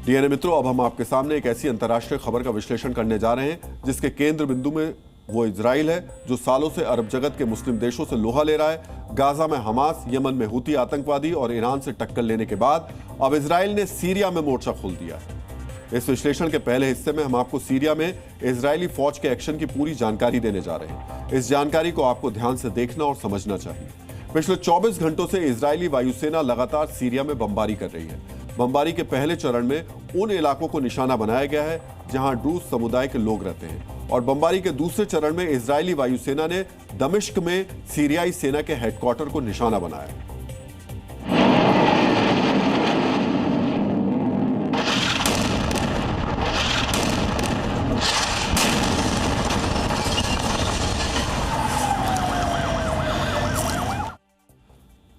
DNA मित्रों, अब हम आपके सामने एक ऐसी अंतर्राष्ट्रीय खबर का विश्लेषण करने जा रहे हैं जिसके केंद्र बिंदु में वो इजराइल है, जो सालों से अरब जगत के मुस्लिम देशों से लोहा ले रहा है। गाजा में हमास, यमन में हूती आतंकवादी और ईरान से टक्कर लेने के बाद अब इजराइल ने सीरिया में मोर्चा खोल दिया है। इस विश्लेषण के पहले हिस्से में हम आपको सीरिया में इजरायली फौज के एक्शन की पूरी जानकारी देने जा रहे हैं। इस जानकारी को आपको ध्यान से देखना और समझना चाहिए। पिछले 24 घंटों से इजरायली वायुसेना लगातार सीरिया में बमबारी कर रही है। बमबारी के पहले चरण में उन इलाकों को निशाना बनाया गया है जहां ड्रूज समुदाय के लोग रहते हैं, और बमबारी के दूसरे चरण में इजरायली वायुसेना ने दमिश्क में सीरियाई सेना के हेडक्वार्टर को निशाना बनाया।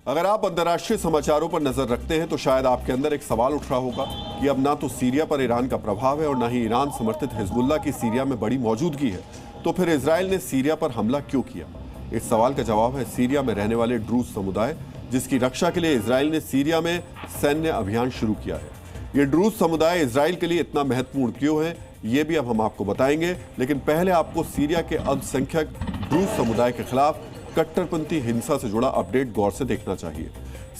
अगर आप अंतर्राष्ट्रीय समाचारों पर नजर रखते हैं तो शायद आपके अंदर एक सवाल उठ रहा होगा कि अब ना तो सीरिया पर ईरान का प्रभाव है और ना ही ईरान समर्थित हिजबुल्ला की सीरिया में बड़ी मौजूदगी है, तो फिर इजराइल ने सीरिया पर हमला क्यों किया? इस सवाल का जवाब है सीरिया में रहने वाले ड्रूज समुदाय, जिसकी रक्षा के लिए इजराइल ने सीरिया में सैन्य अभियान शुरू किया है। ये ड्रूज समुदाय इजराइल के लिए इतना महत्वपूर्ण क्यों है, ये भी अब हम आपको बताएंगे, लेकिन पहले आपको सीरिया के अल्पसंख्यक ड्रूज समुदाय के खिलाफ कट्टरपंथी हिंसा से जुड़ा अपडेट गौर से देखना चाहिए।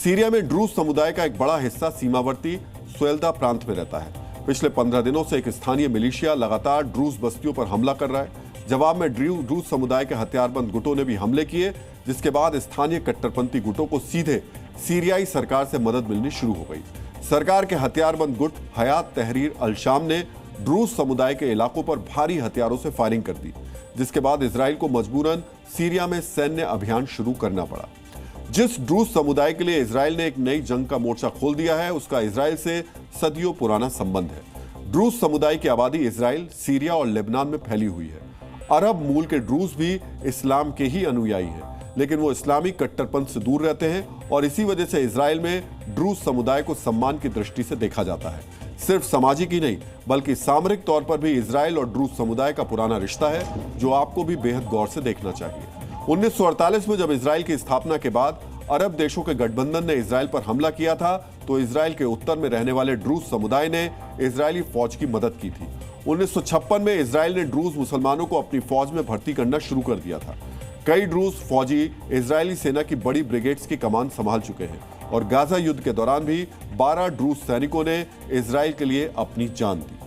सीरिया में ड्रूज समुदाय का एक बड़ा हिस्सा सीमावर्ती स्वेल्दा प्रांत में रहता है। पिछले 15 दिनों से एक स्थानीय मिलिशिया लगातार ड्रूज बस्तियों पर हमला कर रहा है। जवाब में ड्रूज समुदाय के हथियारबंद गुटों ने भी हमले किए, जिसके बाद स्थानीय कट्टरपंथी गुटों को सीधे सीरियाई सरकार से मदद मिलनी शुरू हो गई। सरकार के हथियारबंद गुट हयात तहरीर अल शाम ने ड्रूज समुदाय के इलाकों पर भारी हथियारों से फायरिंग कर दी, जिसके बाद इजराइल को मजबूरन सीरिया में सैन्य अभियान शुरू करना पड़ा। जिस ड्रूज समुदाय के लिए इजराइल ने एक नई जंग का मोर्चा खोल दिया है, उसका इजराइल से सदियों पुराना संबंध है। ड्रूज समुदाय की आबादी इजराइल, सीरिया और लेबनान में फैली हुई है। अरब मूल के ड्रूज भी इस्लाम के ही अनुयायी हैं, लेकिन वो इस्लामी कट्टरपंथ से दूर रहते हैं और इसी वजह से इजराइल में ड्रूज समुदाय को सम्मान की दृष्टि से देखा जाता है। सिर्फ सामाजिक ही नहीं बल्कि सामरिक तौर पर भी इजराइल और ड्रूज समुदाय का पुराना रिश्ता है, जो आपको भी बेहद गौर से देखना चाहिए। 1948 में जब इजराइल की स्थापना के बाद अरब देशों के गठबंधन ने इजराइल पर हमला किया था, तो इजराइल के उत्तर में रहने वाले ड्रूज समुदाय ने इजरायली फौज की मदद की थी। 1956 में इजराइल ने ड्रूज मुसलमानों को अपनी फौज में भर्ती करना शुरू कर दिया था। कई ड्रूज फौजी इजरायली सेना की बड़ी ब्रिगेड्स की कमान संभाल चुके हैं, और गाजा युद्ध के दौरान भी 12 ड्रूज सैनिकों ने इजराइल के लिए अपनी जान दी।